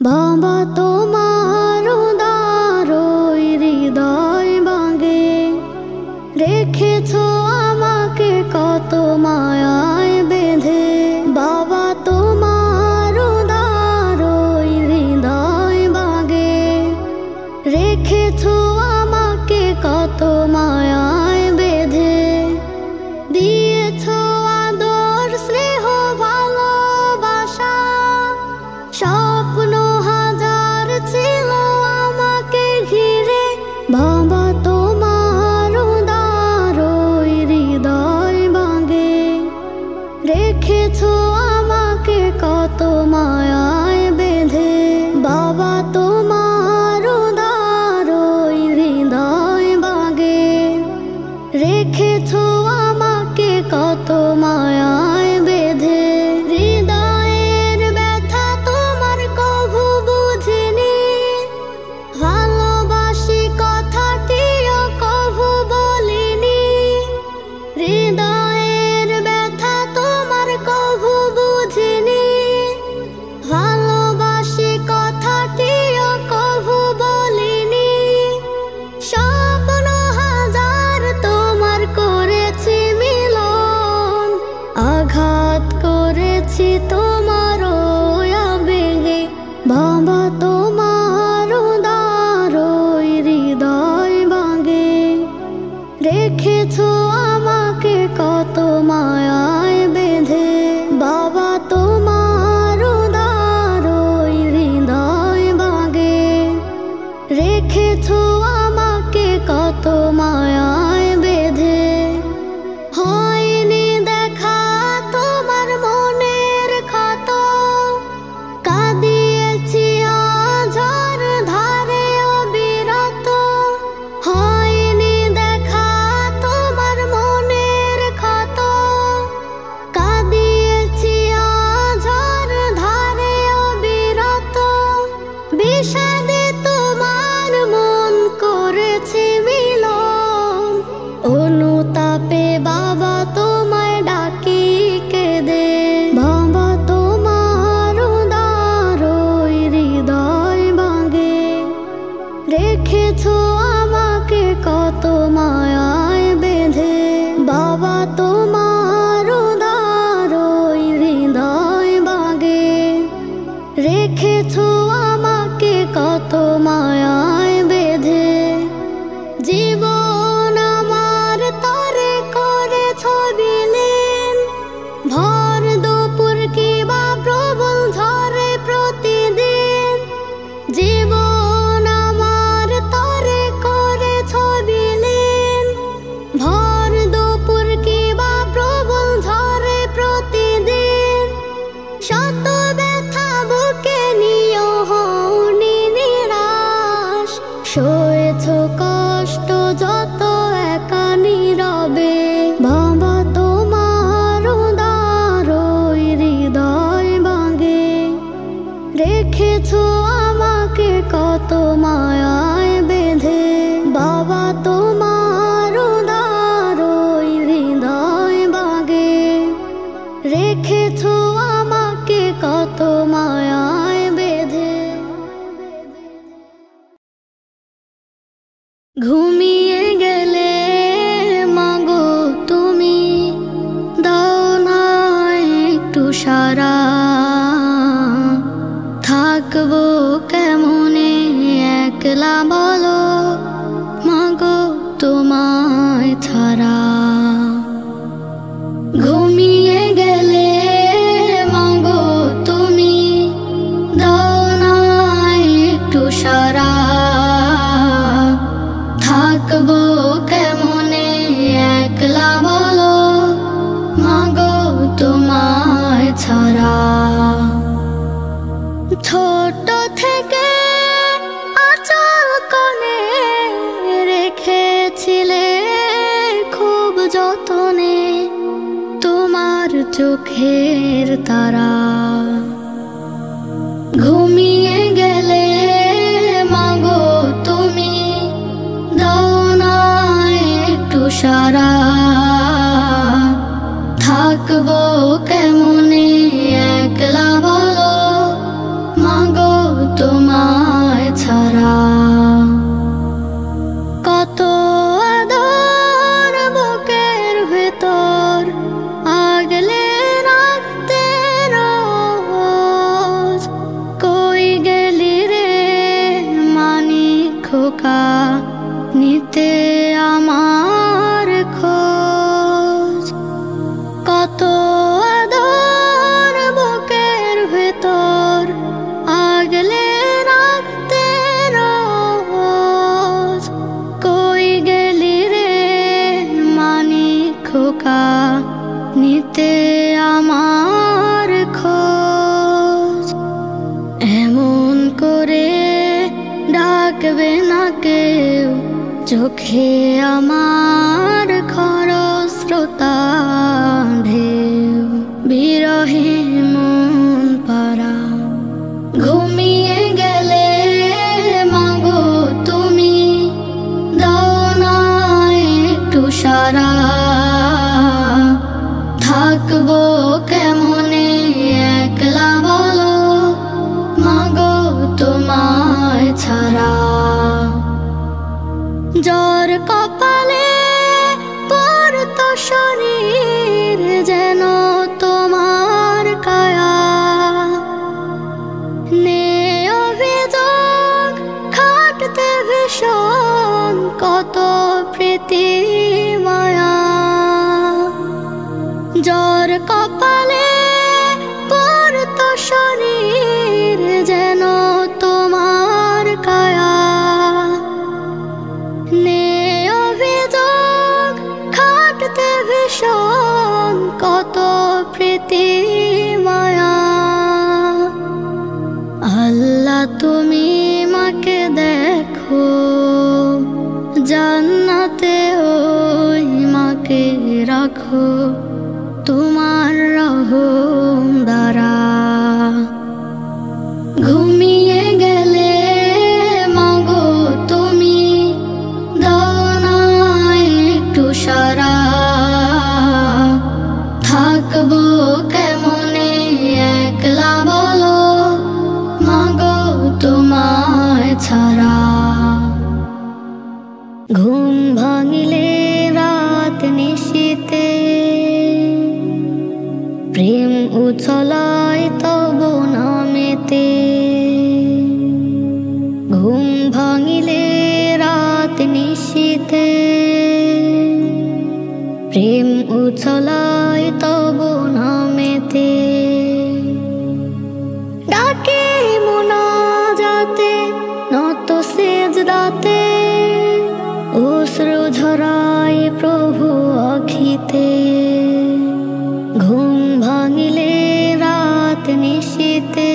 বাবা তোমার উদারই হৃদয় ভাঙে, রেখেছো আমাকে কত মায়ায় বেঁধে। বাবা তোমার উদারই হৃদয় ভাঙে, রেখেছো আমাকে কত মায়ায় বেঁধে। দিয়েছো আদর স্নেহ ভালোবাসা, স্বপ্ন হাজার ছিল আমাকে ঘিরে। বাবা তোমার উদারই হৃদয় ভাঙে, রেখেছো আমাকে কত মায়ায় বেঁধে। বাবা তোমার উদারই হৃদয় ভাঙে, রেখেছো আমাকে কত মায়ায় বেঁধে। হৃদয়ের ব্যথা তোমার কভু বুঝিনি, ভালোবাসি কথাটিও কভু বলিনি। হৃদয়ের ব্যথা তোমার কভু বুঝিনি, ভালোবাসি কথাটিও কভু বলিনি। স্বপ্ন হাজার তোমার করেছি মিলন, আঘাত করেছি তোমার আবেগে। বাবা তোমার উদারই হৃদয় ভাঙে, রেখেছো আমাকে কত মায়ায় বেঁধে। বাবা তোমার উদারই হৃদয় ভাঙে, রেখেছো আমাকে কত মায়ায় বেঁধে। হয়নি দেখা তোমার মনের ক্ষত, কাঁদিয়েছি আঝার ধারে অবিরত। হয়নি দেখা তোমার মনের ক্ষত, কাঁদিয়েছি আঝার ধারে অবিরত। বিষাদে তোমার মন করেছি মিলন, অনুতাপে বাবা তোমায় ডাকি কেঁদে। বাবা তোমার উদারই হৃদয় ভাঙে, রেখেছো আমাকে কত মায়ায় বেঁধে। বাবা তোমার উদারই হৃদয় ভাঙে, রেখেছো আমাকে কত মায়ায় বেঁধে। জীবন আমার তরে করেছো বিলীন, ভর দুপুর কিবা প্রবল ঝড়ে প্রতিদিন। জীবন আমার তরে করেছো বিলীন, ভর দুপুর কিবা প্রবল ঝড়ে প্রতিদিন। শত ব্যথা বুকে নিয়েও হওনি নিরাশ, সয়েছো কষ্ট যত একা নীরবে। বাবা তোমার উদারই হৃদয় ভাঙে, রেখেছো আমাকে কত মায়ায় বেঁধে। বাবা তোমার উদারই হৃদয় ভাঙে, রেখেছো আমাকে কত মায়ায় বেঁধে। ঘুমিয়ে গেলে মাগো তুমি, দাও না একটু সারা। থাকবো কেমনে একলা বলো মাগো তোমায় ছাড়া। ঘুমিয়ে গেলে মাগো তুমি, দাও না একটু সারা। থাকবো কেমনে একলা বলো মাগো তোমায় ছাড়া। ছোট থেকে আঁচল কোণে রেখেছিলে খুব যতনে তোমার চোখের তারা। ঘুমিয়ে গেলে মাগো তুমি, দাও না একটু সারা। থাকবো কেমনে একলা বলো নিতে আমার খোঁজ। কত আদর বুকের ভেতর আগলে রাখতে রোজ। কই গেলি রে মানিক খোকা, নিতে আমার খোঁজ। এমন করে ডাকবে না কেউ, চোখে আমার খরস্রোতা ঢেউ। বিরহে মন পারা ঘুমিয়ে গেলে মাগো তুমি, দাও না একটু সারা। থাকবো কেমনে একলা বলো মাগো তোমায় ছাড়া। জ্বর কপালে পড়তো শরীর যেন তোমার কায়া। নে অভিযোগ খাটতে ভীষণ কত প্রীতি মায়া। জ্বর কপালে পড়তো শরীর যেন তোমার কায়া। নে অভিযোগ খাটতে ভীষণ কত প্রীতি মায়া। আল্লাহ তুমি মাকে দেখো, জান্নাতে ওই মাকে রাখো তোমার রহম দ্বারা। ঘুমিয়ে গেলে মাগো তুমি, দাও না একটু সারা। থাকবো কেমনে একলা বলো মাগো তোমায় ছাড়া। ঘুম ভাঙিলে রাত নিশীতে, প্রেম উছলায় তব নামেতে। ঘুম ভাঙিলে রাত নিশীতে, প্রেম উছলায় তব নামেতে। ডাকে মোনাজাতে নত সেজদাতে, অশ্রু ঝরায় প্রভু আখিতে। ঘুম ভাঙিলে রাত নিশীতে,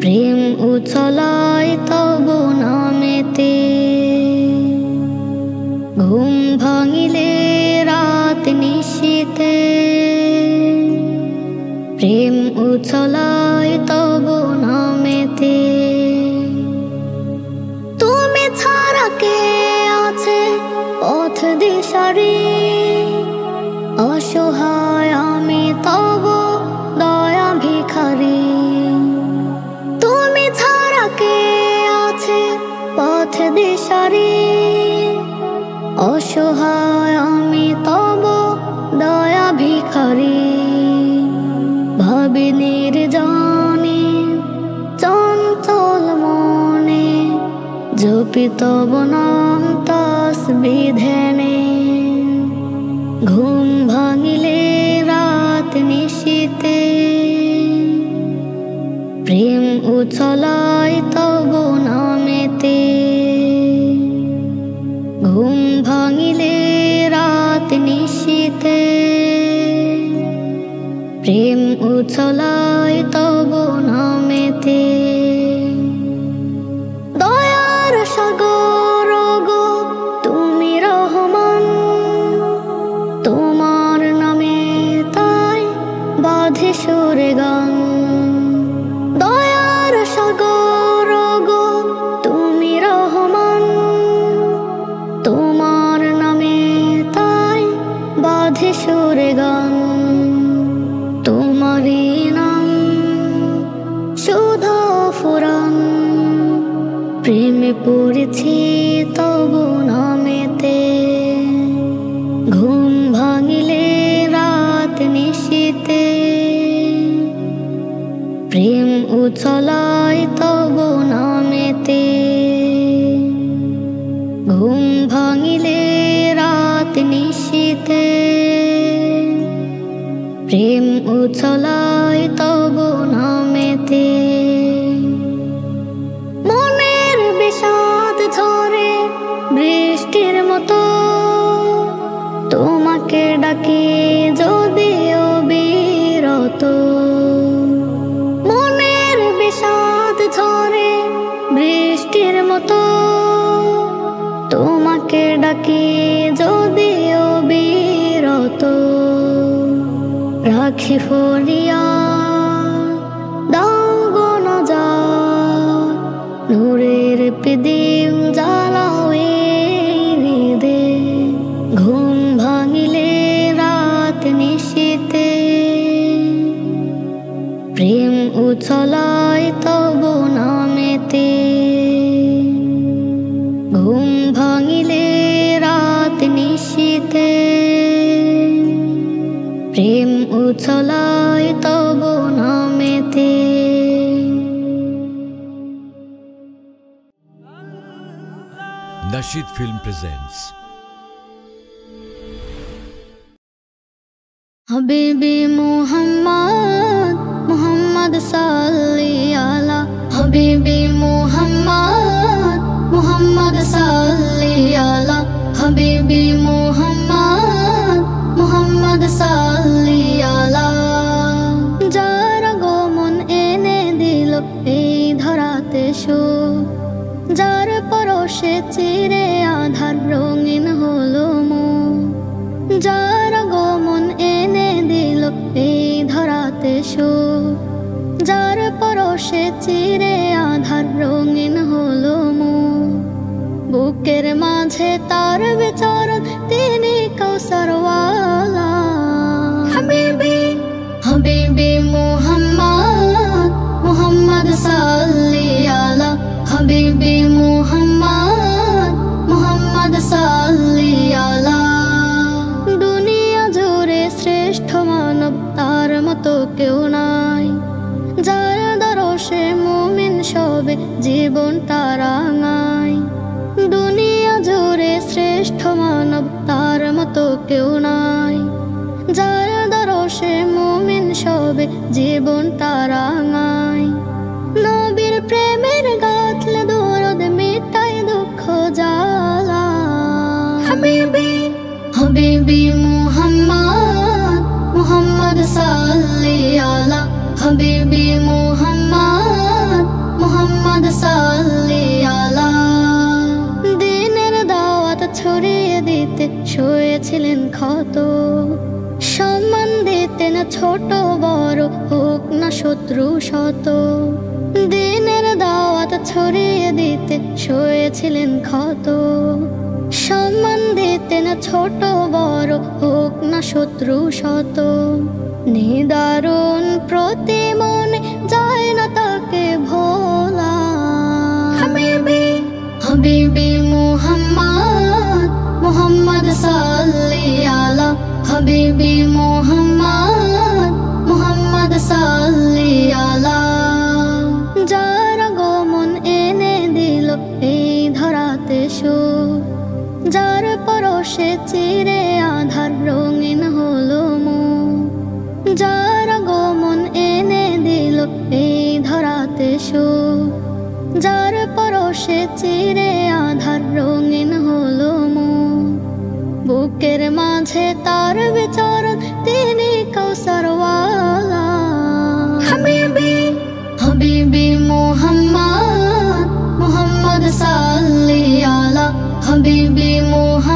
প্রেম উছলায় তব নামেতে। ঘুম ভাঙিলে রাত নিশীতে, প্রেম উছলায় তব নামেতে। তুমি ছাড়া কে আছে পথ দিশারি, অসহায় আমি তব দয়া ভিখারি। তুমি ছাড়া কে আছে পথ দিশারি, অসহায় আমি তব দয়া ভিখারি। ভাবি নির্জনে চঞ্চল মনে, জপি তব নাম তাসবিহ ধ্যানে। ঘুম ভাঙিলে রাত নিশীতে, প্রেম উছলায় তব নামেতে। ঘুম ভাঙিলে রাত নিশীতে, প্রেম উছলায় তব নামেতে। দয়ার সাগর গো তুমি রহমান, তোমার নামে তাই বাঁধে সুরে গান। দয়ার সাগর গো তুমি রহমান, তোমার নামে তাই বাঁধে সুরে গান। তোমারই নাম সুধা ফুরান, প্রেমে পড়েছি তব নামেতে। ঘুম ভাঙিলে রাত নিশীতে, প্রেম উছলায় তব নামেতে। ঘুম ভাঙিলে রাত নিশীথে প্রেম উছলায় তব নামেতে মনের বিষাদ ঝরে বৃষ্টির মতো তোমাকে ডাকি যদিও বিরত মনের বিষাদ ঝরে বৃষ্টির মতো তোমাকে ডাকি যদিও বিরত রাখি ফরিয়া দাও গো নজর নূরের প্রদীপ জ্বালাও এই হৃদে ঘুম ভাঙিলে রাত নিশীথে প্রেম উছলায় তব নামেতে ঘুম ভাঙিলে রাত নিশীথে প্রেম উছলায় তব নামেতে Nasheed Film presents Habibi Muhammad Muhammad salli ala Habibi Muhammad Muhammad salli ala Habibi Muhammad Muhammad salli ala যারা গমন এনে দিল এই ধরাতে সুখ যার পরশে চিরে আধার রঙিন হলো মুখ যার গমন এনে দিল এই ধরাতে সুখ যার পরশে চিরে আধার রঙিন হলো মুখ বুকের মাঝে তার বিচরণ তিনি কৌসরওয়ালা হাবিবি হাবিবি মুহাম্মদ মুহাম্মদ সাল্লি আলা হাবিবি মুহাম্মদ মুহাম্মদ সাল্লি আলা দুনিয়া জুড়ে শ্রেষ্ঠ মানব তার মতো কেউ নাই যার দরশে মুমিন সবে জীবনটা রাঙায় দুনিয়া জুড়ে শ্রেষ্ঠ মানব তার মতো কেউ নাই যার দরশে মুমিন সবে জীবনটা রাঙায় নবীর প্রেমের গাথলে দরদ মিটায় দুঃখ জ্বালা হাবিবি হাবিবি মুহাম্মদ মুহাম্মদ সাল্লি আলা হাবিবি মুহাম্মদ মুহাম্মদ সাল্লি আলা দিনের দাওয়াত ছড়িয়ে দিতে শুয়েছিলেন ক্ষত সম্মান দিতেন ছোট বড় হোক না শত্রু শত দিনের দাওয়াত ছড়িয়ে দিতে শুয়েছিলেন ক্ষত সম্মান দিতেন ছোট বড় হোক না শত্রু শত নিদারুণ প্রতি মনে যায় না তাকে ভোলা হাবিবি হাবিবি মুহাম্মদ মুহাম্মদ সাল্লি আলা হাবিবি মুহাম্মদ মুহাম্মদ সাল্লি আলা যারা গমন এনে দিল এই ধরাতে সুখ যার পরশে চিরে আধার রঙিন হলো মুখ যারা গমন এনে দিল এই ধরাতে সুখ যার পরশে চিরে আধার রঙিন হলো মুখ বুকের মাঝে তার বিচরণ তিনি কৌসরওয়ালা হাবিবি হাবিবি মুহাম্মদ মুহাম্মদ সাল্লি আলা হাবিবি মুহাম্মদ